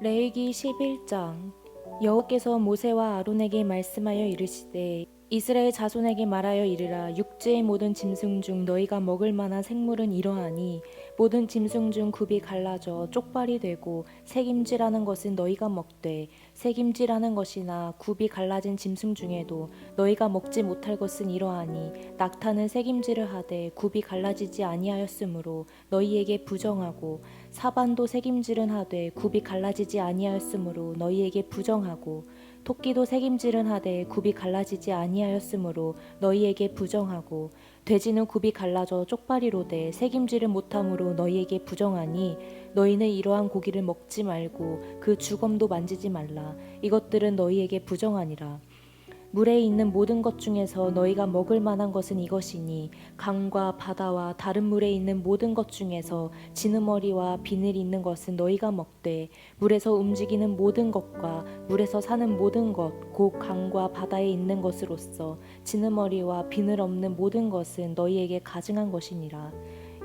레위기 11장. 여호께서 모세와 아론에게 말씀하여 이르시되 이스라엘 자손에게 말하여 이르라. 육지의 모든 짐승 중 너희가 먹을 만한 생물은 이러하니 모든 짐승 중 굽이 갈라져 쪽발이 되고 새김질하는 것은 너희가 먹되 새김질하는 것이나 굽이 갈라진 짐승 중에도 너희가 먹지 못할 것은 이러하니 낙타는 새김질을 하되 굽이 갈라지지 아니하였으므로 너희에게 부정하고 사반도 새김질은 하되 굽이 갈라지지 아니하였으므로 너희에게 부정하고 토끼도 새김질은 하되 굽이 갈라지지 아니하였으므로 너희에게 부정하고 돼지는 굽이 갈라져 쪽발이로되 새김질을 못함으로 너희에게 부정하니 너희는 이러한 고기를 먹지 말고 그 주검도 만지지 말라. 이것들은 너희에게 부정하니라. 물에 있는 모든 것 중에서 너희가 먹을 만한 것은 이것이니 강과 바다와 다른 물에 있는 모든 것 중에서 지느머리와 비늘 있는 것은 너희가 먹되 물에서 움직이는 모든 것과 물에서 사는 모든 것 곧 강과 바다에 있는 것으로서 지느머리와 비늘 없는 모든 것은 너희에게 가증한 것이니라.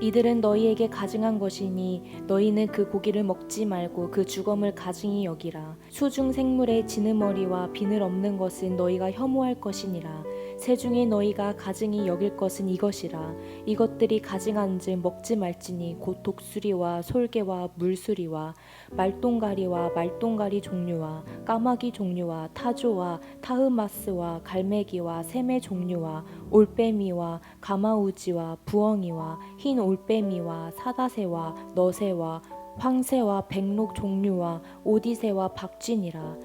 이들은 너희에게 가증한 것이니 너희는 그 고기를 먹지 말고 그 주검을 가증히 여기라. 수중 생물의 지느머리와 비늘 없는 것은 너희가 혐오할 것이니라. 새 중에 너희가 가증히 여길 것은 이것이라. 이것들이 가증한즉 먹지 말지니 곧 독수리와 솔개와 물수리와 말똥가리와 말똥가리 종류와 까마귀 종류와 타조와 타흐마스와 갈매기와 새매 종류와 올빼미와 가마우지와 부엉이와 흰 올빼미와 사다새와 너새와 황새와 백록 종류와 오디새와 박쥐니라.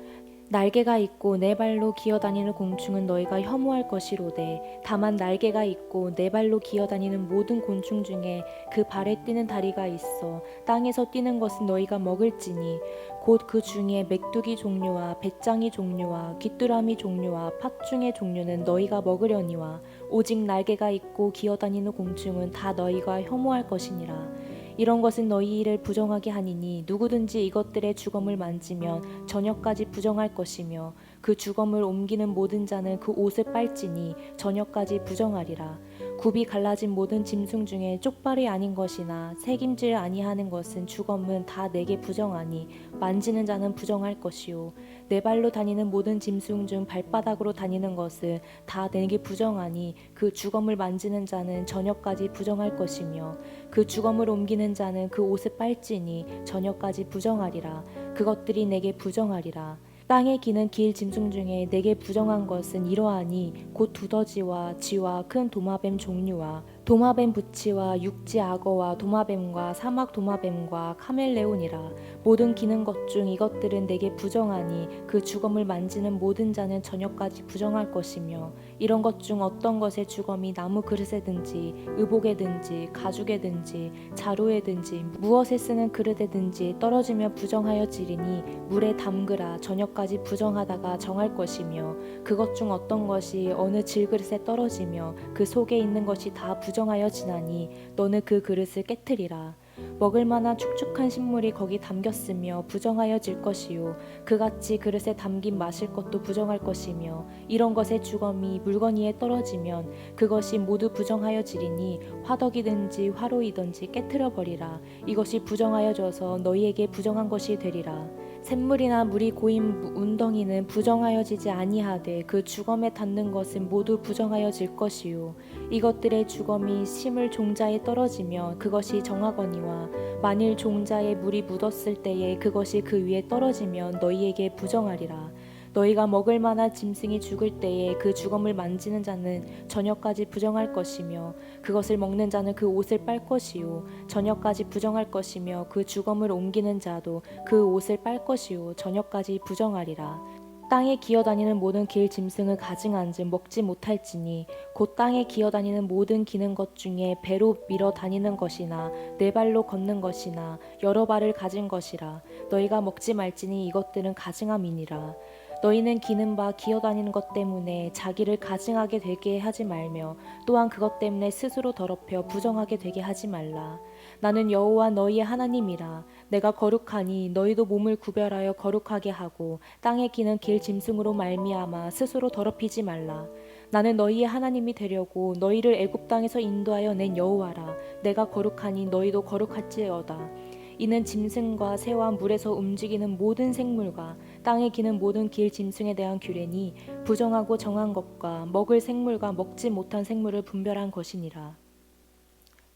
날개가 있고 네 발로 기어다니는 곤충은 너희가 혐오할 것이로되 다만 날개가 있고 네 발로 기어다니는 모든 곤충 중에 그 발에 뛰는 다리가 있어 땅에서 뛰는 것은 너희가 먹을지니 곧 그 중에 맥두기 종류와 배짱이 종류와 귀뚜라미 종류와 팥중의 종류는 너희가 먹으려니와 오직 날개가 있고 기어다니는 곤충은 다 너희가 혐오할 것이니라. 이런 것은 너희를 부정하게 하니니 누구든지 이것들의 주검을 만지면 저녁까지 부정할 것이며 그 주검을 옮기는 모든 자는 그 옷을 빨지니 저녁까지 부정하리라. 굽이 갈라진 모든 짐승 중에 쪽발이 아닌 것이나 새김질 아니하는 것은 주검은 다 내게 부정하니 만지는 자는 부정할 것이요 네 발로 다니는 모든 짐승 중 발바닥으로 다니는 것은 다 내게 부정하니 그 주검을 만지는 자는 저녁까지 부정할 것이며 그 주검을 옮기는 자는 그 옷을 빨지니 저녁까지 부정하리라. 그것들이 내게 부정하리라. 땅에 기는 길 짐승 중에 내게 부정한 것은 이러하니 곧 두더지와 쥐와 큰 도마뱀 종류와 도마뱀 부치와 육지 악어와 도마뱀과 사막 도마뱀과 카멜레온이라. 모든 기는 것 중 이것들은 내게 부정하니 그 주검을 만지는 모든 자는 저녁까지 부정할 것이며 이런 것 중 어떤 것의 주검이 나무 그릇에든지 의복에든지 가죽에든지 자루에든지 무엇에 쓰는 그릇에든지 떨어지며 부정하여 지리니 물에 담그라. 저녁까지 부정하다가 정할 것이며 그것 중 어떤 것이 어느 질그릇에 떨어지며 그 속에 있는 것이 다 부정하여 지나니 너는 그 그릇을 깨트리라. 먹을 만한 축축한 식물이 거기 담겼으며 부정하여 질 것이요 그같이 그릇에 담긴 마실 것도 부정할 것이며 이런 것의 주검이 물건 위에 떨어지면 그것이 모두 부정하여 지리니 화덕이든지 화로이든지 깨트려 버리라. 이것이 부정하여져서 너희에게 부정한 것이 되리라. 샘물이나 물이 고인 운덩이는 부정하여지지 아니하되 그 주검에 닿는 것은 모두 부정하여질 것이요 이것들의 주검이 심을 종자에 떨어지며 그것이 정하거니와 만일 종자에 물이 묻었을 때에 그것이 그 위에 떨어지면 너희에게 부정하리라. 너희가 먹을 만한 짐승이 죽을 때에 그 주검을 만지는 자는 저녁까지 부정할 것이며 그것을 먹는 자는 그 옷을 빨 것이요 저녁까지 부정할 것이며 그 주검을 옮기는 자도 그 옷을 빨 것이요 저녁까지 부정하리라. 땅에 기어다니는 모든 길 짐승을 가증한즉 먹지 못할지니 곧 땅에 기어다니는 모든 기는 것 중에 배로 밀어 다니는 것이나 네 발로 걷는 것이나 여러 발을 가진 것이라. 너희가 먹지 말지니 이것들은 가증함이니라. 너희는 기는 바 기어다니는 것 때문에 자기를 가증하게 되게 하지 말며 또한 그것 때문에 스스로 더럽혀 부정하게 되게 하지 말라. 나는 여호와 너희의 하나님이라. 내가 거룩하니 너희도 몸을 구별하여 거룩하게 하고 땅에 기는 길 짐승으로 말미암아 스스로 더럽히지 말라. 나는 너희의 하나님이 되려고 너희를 애굽 땅에서 인도하여 낸 여호와라. 내가 거룩하니 너희도 거룩할지어다. 이는 짐승과 새와 물에서 움직이는 모든 생물과 땅에 기는 모든 길 짐승에 대한 규례니 부정하고 정한 것과 먹을 생물과 먹지 못한 생물을 분별한 것이니라.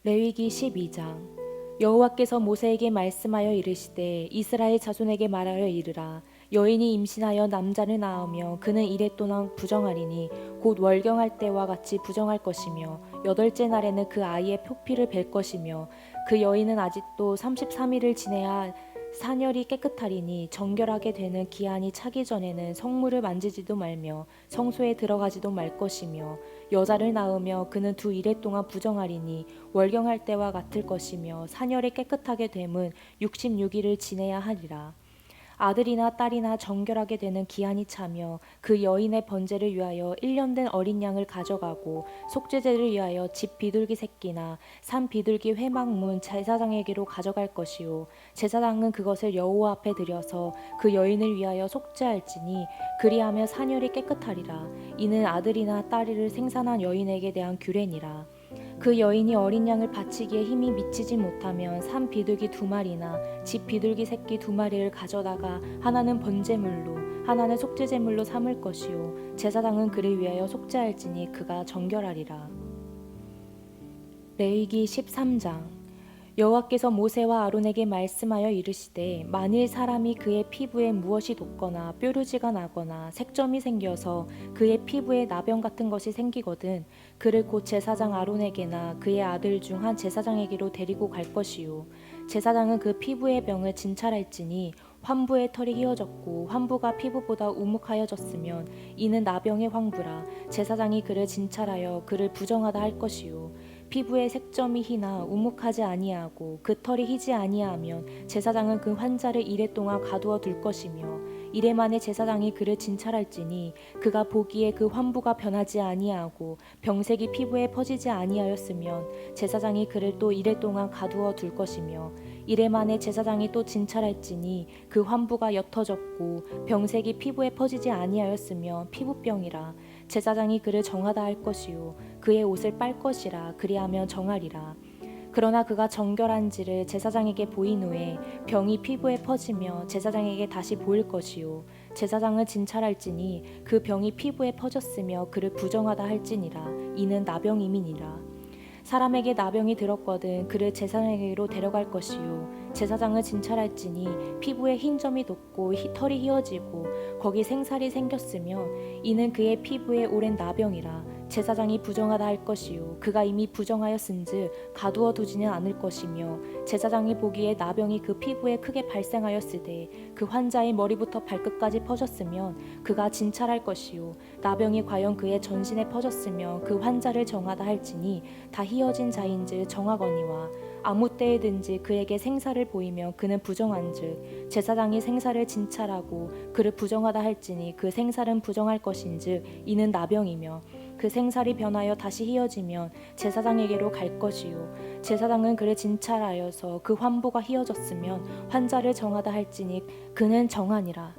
레위기 12장. 여호와께서 모세에게 말씀하여 이르시되 이스라엘 자손에게 말하여 이르라. 여인이 임신하여 남자를 낳으며 그는 이레 동안 부정하리니 곧 월경할 때와 같이 부정할 것이며 여덟째 날에는 그 아이의 표피를 벨 것이며 그 여인은 아직도 33일을 지내야 사녀리 깨끗하리니 정결하게 되는 기한이 차기 전에는 성물을 만지지도 말며 성소에 들어가지도 말 것이며 여자를 낳으며 그는 2일에 동안 부정하리니 월경할 때와 같을 것이며 사녀리 깨끗하게 됨은 66일을 지내야 하리라. 아들이나 딸이나 정결하게 되는 기한이 차며 그 여인의 번제를 위하여 1년 된 어린 양을 가져가고 속죄제를 위하여 집 비둘기 새끼나 산 비둘기 회막문 제사장에게로 가져갈 것이요 제사장은 그것을 여호와 앞에 드려서 그 여인을 위하여 속죄할지니 그리하며 사녀리 깨끗하리라. 이는 아들이나 딸을 생산한 여인에게 대한 규례니라. 그 여인이 어린 양을 바치기에 힘이 미치지 못하면 산 비둘기 2마리나 집 비둘기 새끼 2마리를 가져다가 하나는 번제물로 하나는 속죄제물로 삼을 것이요 제사장은 그를 위하여 속죄할지니 그가 정결하리라. 레위기 13장. 여호와께서 모세와 아론에게 말씀하여 이르시되 만일 사람이 그의 피부에 무엇이 돋거나 뾰루지가 나거나 색점이 생겨서 그의 피부에 나병 같은 것이 생기거든 그를 곧 제사장 아론에게나 그의 아들 중 한 제사장에게로 데리고 갈 것이요 제사장은 그 피부의 병을 진찰할지니 환부의 털이 휘어졌고 환부가 피부보다 우묵하여졌으면 이는 나병의 황부라. 제사장이 그를 진찰하여 그를 부정하다 할 것이요 피부에 색점이 희나 우묵하지 아니하고 그 털이 희지 아니하면 제사장은 그 환자를 이레 동안 가두어 둘 것이며 이레 만에 제사장이 그를 진찰할지니 그가 보기에 그 환부가 변하지 아니하고 병색이 피부에 퍼지지 아니하였으면 제사장이 그를 또 이레 동안 가두어 둘 것이며 이레 만에 제사장이 또 진찰할지니 그 환부가 옅어졌고 병색이 피부에 퍼지지 아니하였으면 피부병이라. 제사장이 그를 정하다 할 것이요 그의 옷을 빨 것이라. 그리하면 정하리라. 그러나 그가 정결한지를 제사장에게 보인 후에 병이 피부에 퍼지며 제사장에게 다시 보일 것이요 제사장은 진찰할지니 그 병이 피부에 퍼졌으며 그를 부정하다 할지니라. 이는 나병임이니라. 사람에게 나병이 들었거든 그를 제사장에게로 데려갈 것이요 제사장을 진찰할지니 피부에 흰 점이 돋고 털이 휘어지고 거기 생살이 생겼으며 이는 그의 피부에 오랜 나병이라. 제사장이 부정하다 할 것이요 그가 이미 부정하였은즉 가두어 두지는 않을 것이며 제사장이 보기에 나병이 그 피부에 크게 발생하였으되 그 환자의 머리부터 발끝까지 퍼졌으면 그가 진찰할 것이요 나병이 과연 그의 전신에 퍼졌으며 그 환자를 정하다 할지니 다 휘어진 자인즉 정하거니와 아무 때에든지 그에게 생사를 보이며 그는 부정한즉 제사장이 생사를 진찰하고 그를 부정하다 할지니 그 생사는 부정할 것인즉 이는 나병이며 그 생살이 변하여 다시 휘어지면 제사장에게로 갈 것이요 제사장은 그를 진찰하여서 그 환부가 휘어졌으면 환자를 정하다 할지니 그는 정하니라.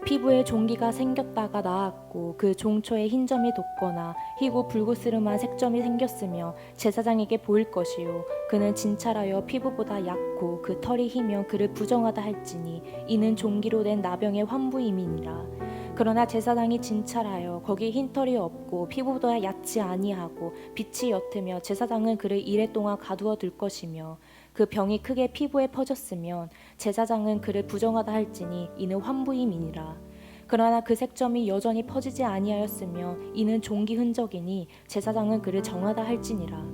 피부에 종기가 생겼다가 나았고 그 종초에 흰 점이 돋거나 희고 불그스름한 색점이 생겼으며 제사장에게 보일 것이요 그는 진찰하여 피부보다 얕고 그 털이 희며 그를 부정하다 할지니 이는 종기로 된 나병의 환부임이니라. 그러나 제사장이 진찰하여 거기 흰 털이 없고 피부보다 얕지 아니하고 빛이 옅으며 제사장은 그를 이레 동안 가두어 둘 것이며 그 병이 크게 피부에 퍼졌으면 제사장은 그를 부정하다 할지니 이는 환부임이니라. 그러나 그 색점이 여전히 퍼지지 아니하였으며 이는 종기 흔적이니 제사장은 그를 정하다 할지니라.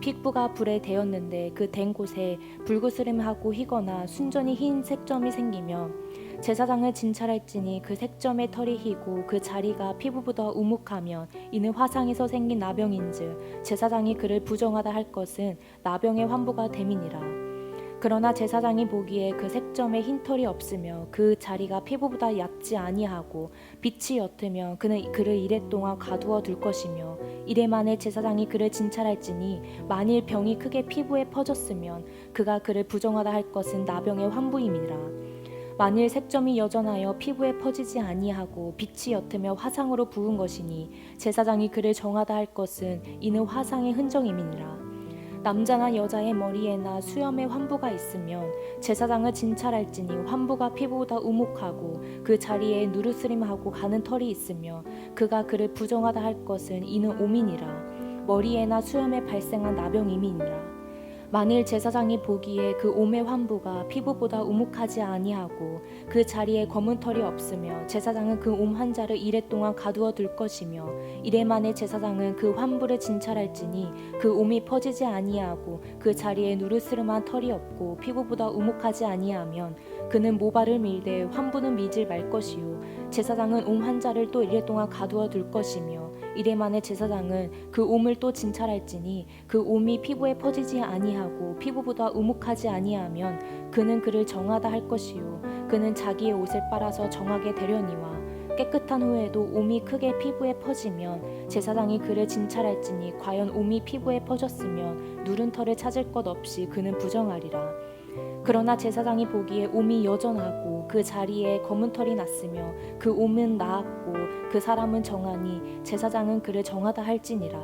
픽부가 불에 대었는데 그 댄 곳에 불그스름하고 희거나 순전히 흰 색점이 생기면 제사장을 진찰할지니 그 색점의 털이 희고 그 자리가 피부보다 우묵하면 이는 화상에서 생긴 나병인즉 제사장이 그를 부정하다 할 것은 나병의 환부가 됨이니라. 그러나 제사장이 보기에 그 색점에 흰 털이 없으며 그 자리가 피부보다 얕지 아니하고 빛이 옅으며 그는 그를 이레 동안 가두어 둘 것이며 이레 만에 제사장이 그를 진찰할지니 만일 병이 크게 피부에 퍼졌으면 그가 그를 부정하다 할 것은 나병의 환부임이니라. 만일 색점이 여전하여 피부에 퍼지지 아니하고 빛이 옅으며 화상으로 부은 것이니 제사장이 그를 정하다 할 것은 이는 화상의 흔적임이니라. 남자나 여자의 머리에나 수염에 환부가 있으면 제사장을 진찰할지니 환부가 피부보다 우묵하고 그 자리에 누르스림하고 가는 털이 있으며 그가 그를 부정하다 할 것은 이는 오민이라. 머리에나 수염에 발생한 나병임이니라. 만일 제사장이 보기에 그 옴의 환부가 피부보다 우묵하지 아니하고 그 자리에 검은 털이 없으며 제사장은 그 옴 환자를 이래 동안 가두어 둘 것이며 이래 만에 제사장은 그 환부를 진찰할지니 그 옴이 퍼지지 아니하고 그 자리에 누르스름한 털이 없고 피부보다 우묵하지 아니하면 그는 모발을 밀되 환부는 미질 말 것이요 제사장은 옴 환자를 또 이래 동안 가두어 둘 것이며 이래 만에 제사장은 그 옴을 또 진찰할지니 그 옴이 피부에 퍼지지 아니하고 피부보다 우묵하지 아니하면 그는 그를 정하다 할 것이요 그는 자기의 옷을 빨아서 정하게 되려니와 깨끗한 후에도 옴이 크게 피부에 퍼지면 제사장이 그를 진찰할지니 과연 옴이 피부에 퍼졌으면 누른 털을 찾을 것 없이 그는 부정하리라. 그러나 제사장이 보기에 옴이 여전하고 그 자리에 검은 털이 났으며 그 옴은 나았고 그 사람은 정하니 제사장은 그를 정하다 할지니라.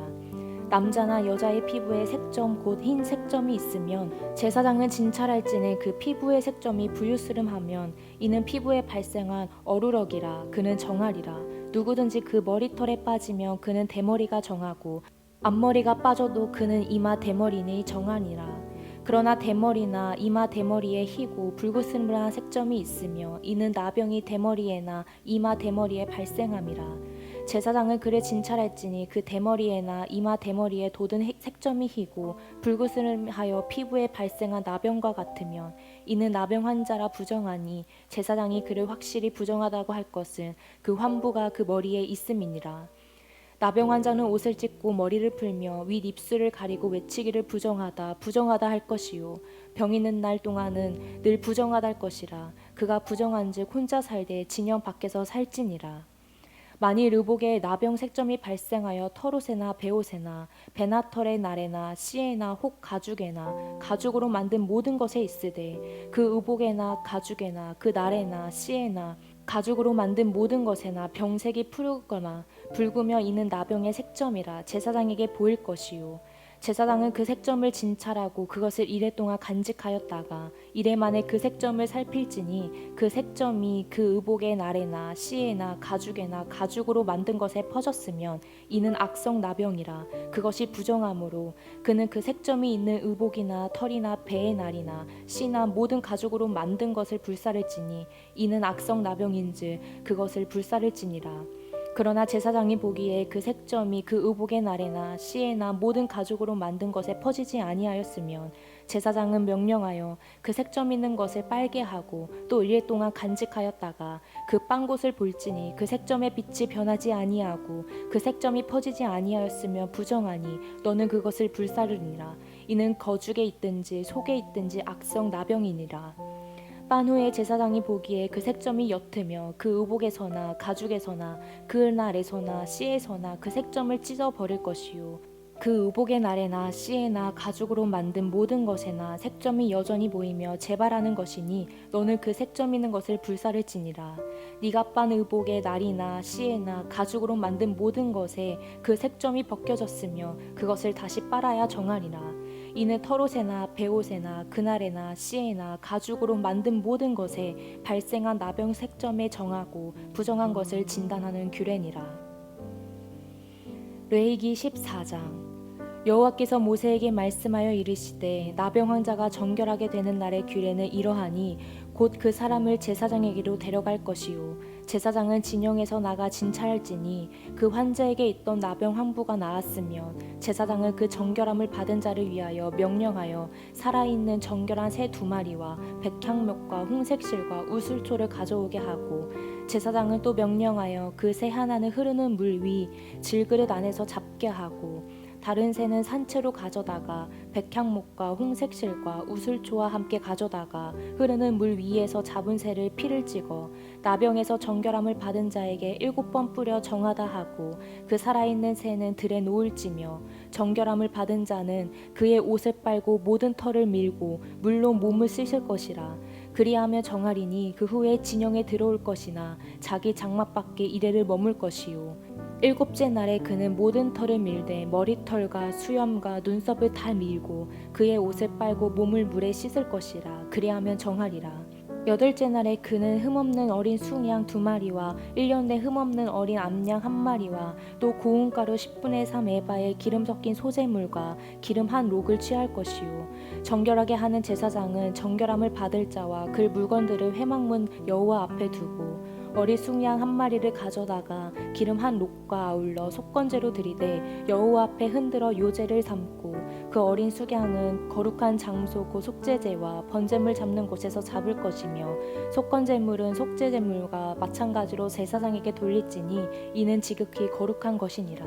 남자나 여자의 피부에 색점 곧 흰 색점이 있으면 제사장은 진찰할지니 그 피부의 색점이 부유스름하면 이는 피부에 발생한 어루럭이라. 그는 정하리라. 누구든지 그 머리털에 빠지면 그는 대머리가 정하고 앞머리가 빠져도 그는 이마 대머리니 정하니라. 그러나 대머리나 이마 대머리에 희고 붉으스름한 색점이 있으며 이는 나병이 대머리에나 이마 대머리에 발생함이라. 제사장은 그를 진찰할지니 그 대머리에나 이마 대머리에 돋은 색점이 희고 붉으스름하여 피부에 발생한 나병과 같으면 이는 나병 환자라 부정하니 제사장이 그를 확실히 부정하다고 할 것은 그 환부가 그 머리에 있음이니라. 나병 환자는 옷을 찢고 머리를 풀며 윗 입술을 가리고 외치기를 부정하다 부정하다 할 것이요 병 있는 날 동안은 늘 부정하다 할 것이라. 그가 부정한즉 혼자 살되 진영 밖에서 살지니라. 만일 의복에 나병 색점이 발생하여 털옷에나 베옷에나 베나털의 날에나 씨에나 혹 가죽에나 가죽으로 만든 모든 것에 있으되 그 의복에나 가죽에나 그 날에나 씨에나 가죽으로 만든 모든 것에나 병색이 푸르거나 붉으며 이는 나병의 색점이라 제사장에게 보일 것이요 제사장은 그 색점을 진찰하고 그것을 이래 동안 간직하였다가 이래 만에 그 색점을 살필지니 그 색점이 그 의복의 날에나 씨에나 가죽에나 가죽으로 만든 것에 퍼졌으면 이는 악성 나병이라. 그것이 부정하므로 그는 그 색점이 있는 의복이나 털이나 배의 날이나 씨나 모든 가죽으로 만든 것을 불사를지니 이는 악성 나병인즉 그것을 불사를지니라. 그러나 제사장이 보기에 그 색점이 그 의복의 날에나 씨에나 모든 가죽으로 만든 것에 퍼지지 아니하였으면 제사장은 명령하여 그 색점 있는 것을 빨게 하고 또 일일 동안 간직하였다가 그 빤 곳을 볼지니 그 색점의 빛이 변하지 아니하고 그 색점이 퍼지지 아니하였으면 부정하니 너는 그것을 불사르니라. 이는 거죽에 있든지 속에 있든지 악성 나병이니라. 빤 후에 제사장이 보기에 그 색점이 옅으며 그 의복에서나 가죽에서나 그 날에서나 씨에서나 그 색점을 찢어 버릴 것이요 그 의복의 날에나 씨에나 가죽으로 만든 모든 것에나 색점이 여전히 보이며 재발하는 것이니 너는 그 색점 있는 것을 불사를지니라. 네가 빤 의복의 날이나 씨에나 가죽으로 만든 모든 것에 그 색점이 벗겨졌으며 그것을 다시 빨아야 정하리라. 이는 털옷에나 베옷에나 그날에나 씨에나 가죽으로 만든 모든 것에 발생한 나병 색점에 정하고 부정한 것을 진단하는 규례니라. 레위기 14장. 여호와께서 모세에게 말씀하여 이르시되 나병 환자가 정결하게 되는 날의 규례는 이러하니 곧 그 사람을 제사장에게로 데려갈 것이요 제사장은 진영에서 나가 진찰할지니 그 환자에게 있던 나병 환부가 나았으면 제사장은 그 정결함을 받은 자를 위하여 명령하여 살아있는 정결한 새 2마리와 백향목과 홍색실과 우슬초를 가져오게 하고 제사장은 또 명령하여 그 새 하나는 흐르는 물 위 질그릇 안에서 잡게 하고 다른 새는 산채로 가져다가 백향목과 홍색실과 우슬초와 함께 가져다가 흐르는 물 위에서 잡은 새를 피를 찍어 나병에서 정결함을 받은 자에게 7번 뿌려 정하다 하고 그 살아있는 새는 들에 놓을지며 정결함을 받은 자는 그의 옷을 빨고 모든 털을 밀고 물로 몸을 씻을 것이라. 그리하며 정하리니 그 후에 진영에 들어올 것이나 자기 장막 밖에 이래를 머물 것이요 일곱째 날에 그는 모든 털을 밀되 머리털과 수염과 눈썹을 다 밀고 그의 옷을 빨고 몸을 물에 씻을 것이라. 그리하면 정하리라. 여덟째 날에 그는 흠없는 어린 숭양 2마리와 1년 내 흠없는 어린 암양 1마리와 또 고운 가루 10분의 3 에바에 기름 섞인 소재물과 기름 한 록을 취할 것이요. 정결하게 하는 제사장은 정결함을 받을 자와 그 물건들을 회막문 여호와 앞에 두고 어린 숭양 1마리를 가져다가 기름 한 록과 아울러 속건제로 드리되 여호와 앞에 흔들어 요제를 삼고 그 어린 숭양은 거룩한 장소 곧 속죄제와 번제물 잡는 곳에서 잡을 것이며 속건제물은 속죄제물과 마찬가지로 제사장에게 돌릴지니 이는 지극히 거룩한 것이니라.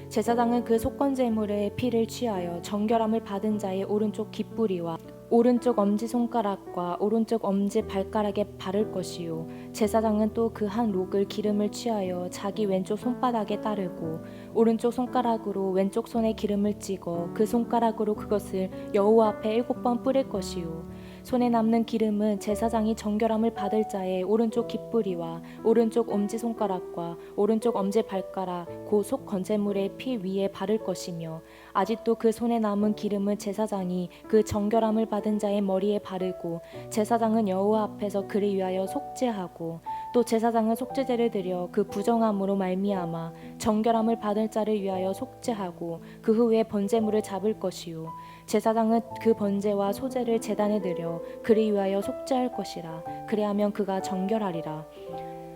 제사장은 그 속건제물의 피를 취하여 정결함을 받은 자의 오른쪽 깃뿌리와 오른쪽 엄지손가락과 오른쪽 엄지발가락에 바를 것이요. 제사장은 또 그 한 록을 기름을 취하여 자기 왼쪽 손바닥에 따르고 오른쪽 손가락으로 왼쪽 손에 기름을 찍어 그 손가락으로 그것을 여호와 앞에 7번 뿌릴 것이요. 손에 남는 기름은 제사장이 정결함을 받을 자의 오른쪽 깃뿌리와 오른쪽 엄지손가락과 오른쪽 엄지발가락 곧 속 건제물의 피 위에 바를 것이며 아직도 그 손에 남은 기름은 제사장이 그 정결함을 받은 자의 머리에 바르고 제사장은 여호와 앞에서 그를 위하여 속죄하고 또 제사장은 속죄제를 드려 그 부정함으로 말미암아 정결함을 받을 자를 위하여 속죄하고 그 후에 번제물을 잡을 것이요. 제사장은 그 번제와 소제를 제단에 드려 그를 위하여 속죄할 것이라. 그리하면 그가 정결하리라.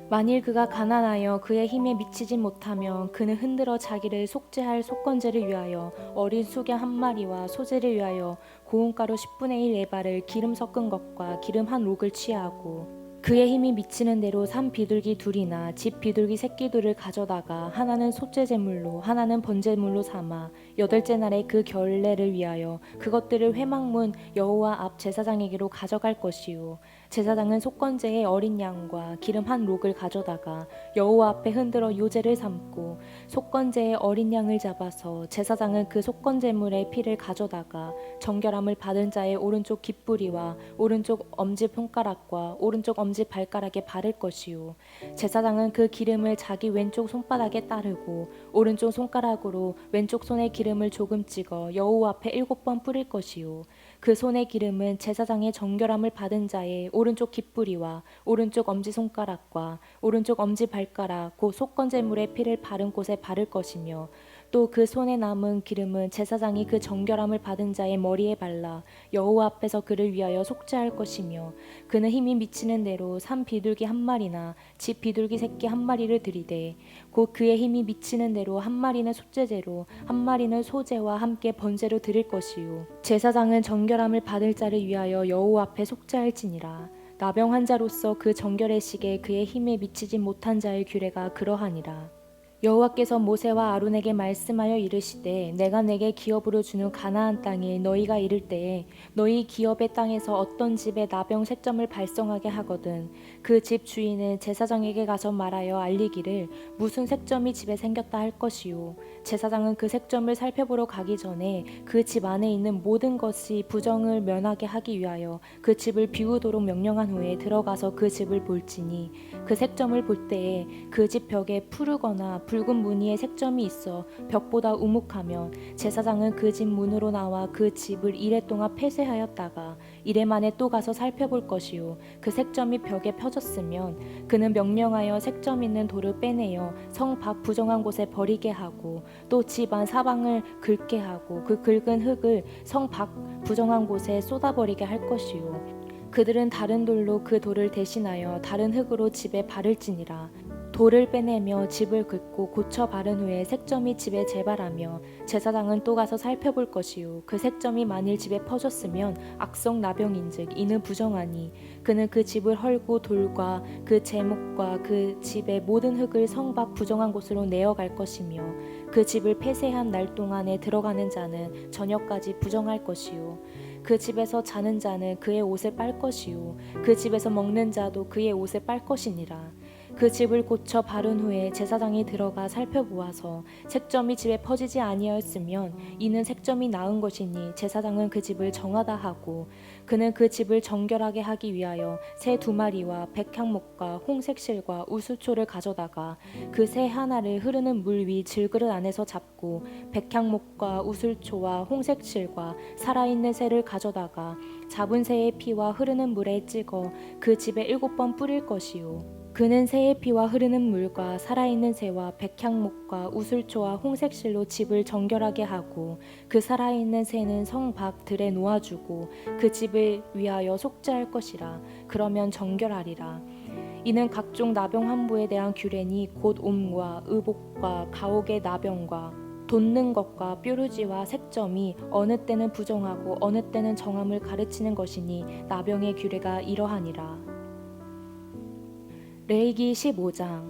만일 그가 가난하여 그의 힘에 미치지 못하면 그는 흔들어 자기를 속죄할 속건제를 위하여 어린 수개 1마리와 소제를 위하여 고운 가루 10분의 1 에바를 기름 섞은 것과 기름 한 록을 취하고 그의 힘이 미치는 대로 산 비둘기 2이나 집 비둘기 새끼 2를 가져다가 하나는 속죄제물로 하나는 번제물로 삼아 여덟째 날에 그 결례를 위하여 그것들을 회막문 여호와 앞 제사장에게로 가져갈 것이요. 제사장은 속건제의 어린 양과 기름 한 록을 가져다가 여호와 앞에 흔들어 요제를 삼고 속건제의 어린 양을 잡아서 제사장은 그 속건제물의 피를 가져다가 정결함을 받은 자의 오른쪽 깃뿌리와 오른쪽 엄지손가락과 오른쪽 엄지발가락에 바를 것이요. 제사장은 그 기름을 자기 왼쪽 손바닥에 따르고 오른쪽 손가락으로 왼쪽 손에 기름을 조금 찍어 여호와 앞에 7번 뿌릴 것이요. 그 손의 기름은 제사장의 정결함을 받은 자의 오른쪽 깃뿌리와 오른쪽 엄지손가락과 오른쪽 엄지발가락 곧 속건제물의 피를 바른 곳에 바를 것이며 또 그 손에 남은 기름은 제사장이 그 정결함을 받은 자의 머리에 발라 여호와 앞에서 그를 위하여 속죄할 것이며 그는 힘이 미치는 대로 산 비둘기 1마리나 집 비둘기 새끼 1마리를 드리되 곧 그의 힘이 미치는 대로 1마리는 속죄제로 1마리는 소제와 함께 번제로 드릴 것이요. 제사장은 정결함을 받을 자를 위하여 여호와 앞에 속죄할지니라. 나병 환자로서 그 정결의 시기에 그의 힘에 미치지 못한 자의 규례가 그러하니라. 여호와께서 모세와 아론에게 말씀하여 이르시되 내가 내게 기업으로 주는 가나안 땅에 너희가 이를 때에 너희 기업의 땅에서 어떤 집에 나병 색점을 발성하게 하거든 그 집 주인은 제사장에게 가서 말하여 알리기를 무슨 색점이 집에 생겼다 할 것이요. 제사장은 그 색점을 살펴보러 가기 전에 그 집 안에 있는 모든 것이 부정을 면하게 하기 위하여 그 집을 비우도록 명령한 후에 들어가서 그 집을 볼지니 그 색점을 볼 때에 그 집 벽에 푸르거나 붉은 무늬의 색점이 있어 벽보다 우묵하면 제사장은 그 집 문으로 나와 그 집을 이레 동안 폐쇄하였다가 이레 만에 또 가서 살펴볼 것이요. 그 색점이 벽에 펴졌으면 그는 명령하여 색점 있는 돌을 빼내어 성 밖 부정한 곳에 버리게 하고 또 집 안 사방을 긁게 하고 그 긁은 흙을 성 밖 부정한 곳에 쏟아버리게 할 것이요. 그들은 다른 돌로 그 돌을 대신하여 다른 흙으로 집에 바를지니라. 돌을 빼내며 집을 긁고 고쳐 바른 후에 색점이 집에 재발하며 제사장은 또 가서 살펴볼 것이요. 그 색점이 만일 집에 퍼졌으면 악성 나병인즉 이는 부정하니 그는 그 집을 헐고 돌과 그 제목과 그 집의 모든 흙을 성 밖 부정한 곳으로 내어갈 것이며 그 집을 폐쇄한 날 동안에 들어가는 자는 저녁까지 부정할 것이요. 그 집에서 자는 자는 그의 옷을 빨 것이요 그 집에서 먹는 자도 그의 옷을 빨 것이니라. 그 집을 고쳐 바른 후에 제사장이 들어가 살펴보아서 색점이 집에 퍼지지 아니하였으면 이는 색점이 나은 것이니 제사장은 그 집을 정하다 하고, 그는 그 집을 정결하게 하기 위하여 새 2마리와 백향목과 홍색실과 우수초를 가져다가 그 새 하나를 흐르는 물 위 질그릇 안에서 잡고 백향목과 우슬초와 홍색실과 살아있는 새를 가져다가 잡은 새의 피와 흐르는 물에 찍어 그 집에 7번 뿌릴 것이요. 그는 새의 피와 흐르는 물과 살아있는 새와 백향목과 우슬초와 홍색실로 집을 정결하게 하고, 그 살아있는 새는 성 밖 들에 놓아주고 그 집을 위하여 속죄할 것이라. 그러면 정결하리라. 이는 각종 나병 환부에 대한 규례니 곧 옴과 의복과 가옥의 나병과 돋는 것과 뾰루지와 색점이 어느 때는 부정하고 어느 때는 정함을 가르치는 것이니 나병의 규례가 이러하니라. 레위기 15장.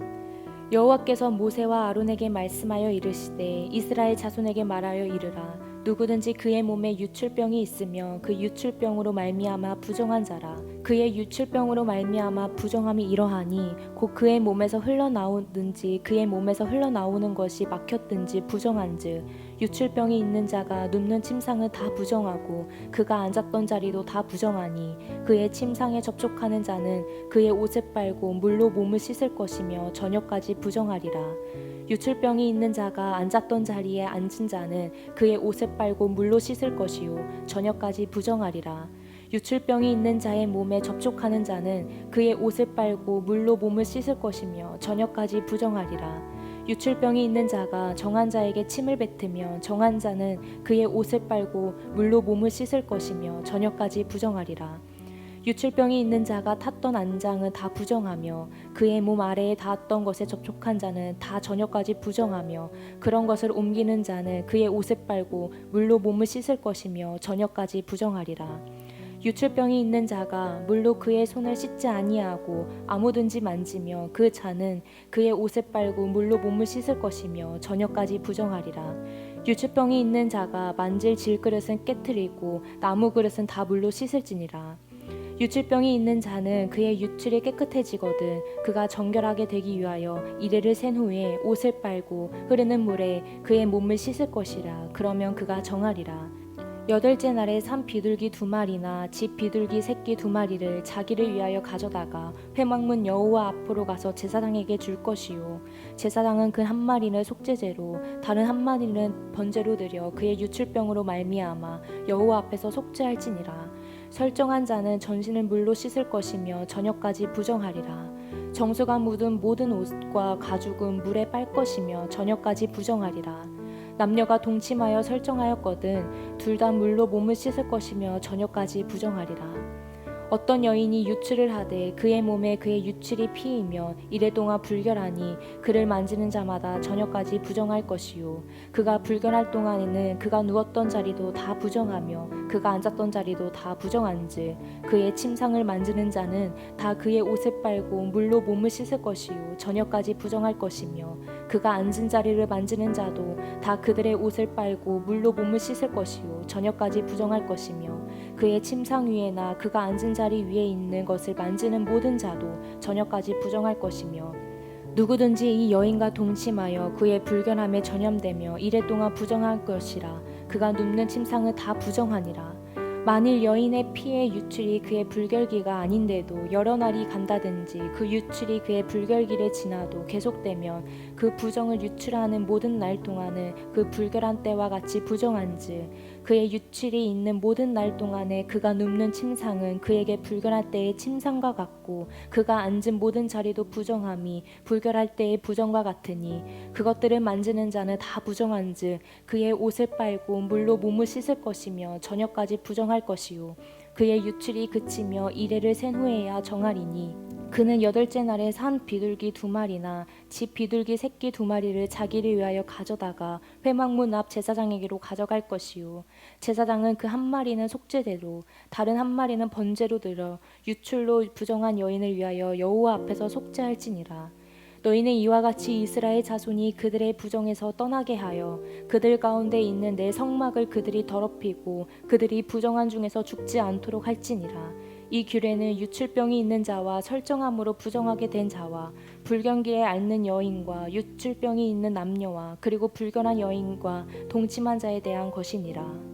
여호와께서 모세와 아론에게 말씀하여 이르시되 이스라엘 자손에게 말하여 이르라. 누구든지 그의 몸에 유출병이 있으며 그 유출병으로 말미암아 부정한 자라. 그의 유출병으로 말미암아 부정함이 이러하니 곧 그의 몸에서 흘러나오든지 그의 몸에서 흘러나오는 것이 막혔든지 부정한즉 유출병이 있는 자가 눕는 침상은 다 부정하고 그가 앉았던 자리도 다 부정하니 그의 침상에 접촉하는 자는 그의 옷을 빨고 물로 몸을 씻을 것이며 저녁까지 부정하리라. 유출병이 있는 자가 앉았던 자리에 앉은 자는 그의 옷을 빨고 물로 씻을 것이요 저녁까지 부정하리라. 유출병이 있는 자의 몸에 접촉하는 자는 그의 옷을 빨고 물로 몸을 씻을 것이며 저녁까지 부정하리라. 유출병이 있는 자가 정한 자에게 침을 뱉으며 정한 자는 그의 옷을 빨고 물로 몸을 씻을 것이며 저녁까지 부정하리라. 유출병이 있는 자가 탔던 안장은 다 부정하며 그의 몸 아래에 닿았던 것에 접촉한 자는 다 저녁까지 부정하며 그런 것을 옮기는 자는 그의 옷을 빨고 물로 몸을 씻을 것이며 저녁까지 부정하리라. 유출병이 있는 자가 물로 그의 손을 씻지 아니하고 아무든지 만지며 그 자는 그의 옷을 빨고 물로 몸을 씻을 것이며 저녁까지 부정하리라. 유출병이 있는 자가 만질 질그릇은 깨트리고 나무 그릇은 다 물로 씻을지니라. 유출병이 있는 자는 그의 유출이 깨끗해지거든 그가 정결하게 되기 위하여 이레를 센 후에 옷을 빨고 흐르는 물에 그의 몸을 씻을 것이라. 그러면 그가 정하리라. 8째 날에 산 비둘기 2마리나 집 비둘기 새끼 2마리를 자기를 위하여 가져다가 회막문 여호와 앞으로 가서 제사장에게 줄 것이요. 제사장은 그 1마리는 속죄제로 다른 1마리는 번제로 드려 그의 유출병으로 말미암아 여호와 앞에서 속죄할지니라. 설정한 자는 전신을 물로 씻을 것이며 저녁까지 부정하리라. 정수가 묻은 모든 옷과 가죽은 물에 빨 것이며 저녁까지 부정하리라. 남녀가 동침하여 설정하였거든 둘 다 물로 몸을 씻을 것이며 저녁까지 부정하리라. 어떤 여인이 유출을 하되 그의 몸에 그의 유출이 피이며 이래 동안 불결하니 그를 만지는 자마다 저녁까지 부정할 것이요. 그가 불결할 동안에는 그가 누웠던 자리도 다 부정하며 그가 앉았던 자리도 다 부정한즉 그의 침상을 만지는 자는 다 그의 옷을 빨고 물로 몸을 씻을 것이요 저녁까지 부정할 것이며 그가 앉은 자리를 만지는 자도 다 그들의 옷을 빨고 물로 몸을 씻을 것이요 저녁까지 부정할 것이며 그의 침상 위에나 그가 앉은 자리 위에 있는 것을 만지는 모든 자도 저녁까지 부정할 것이며 누구든지 이 여인과 동침하여 그의 불결함에 전염되며 이래 동안 부정할 것이라. 그가 눕는 침상은 다 부정하니라. 만일 여인의 피의 유출이 그의 불결기가 아닌데도 여러 날이 간다든지 그 유출이 그의 불결기를 지나도 계속되면 그 부정을 유출하는 모든 날 동안은 그 불결한 때와 같이 부정한즉 그의 유출이 있는 모든 날 동안에 그가 눕는 침상은 그에게 불결할 때의 침상과 같고 그가 앉은 모든 자리도 부정함이 불결할 때의 부정과 같으니 그것들을 만지는 자는 다 부정한즉 그의 옷을 빨고 물로 몸을 씻을 것이며 저녁까지 부정할 것이요 그의 유출이 그치며 이레를 센 후에야 정하리니 그는 8째 날에 산 비둘기 2마리나 집 비둘기 새끼 2마리를 자기를 위하여 가져다가 회막문 앞 제사장에게로 가져갈 것이요 제사장은 그 1마리는 속죄제로 다른 1마리는 번제로 들어 유출로 부정한 여인을 위하여 여호와 앞에서 속죄할지니라. 너희는 이와 같이 이스라엘 자손이 그들의 부정에서 떠나게 하여 그들 가운데 있는 내 성막을 그들이 더럽히고 그들이 부정한 중에서 죽지 않도록 할지니라. 이 규례는 유출병이 있는 자와 설정함으로 부정하게 된 자와 불경기에 앓는 여인과 유출병이 있는 남녀와 그리고 불결한 여인과 동침한 자에 대한 것이니라.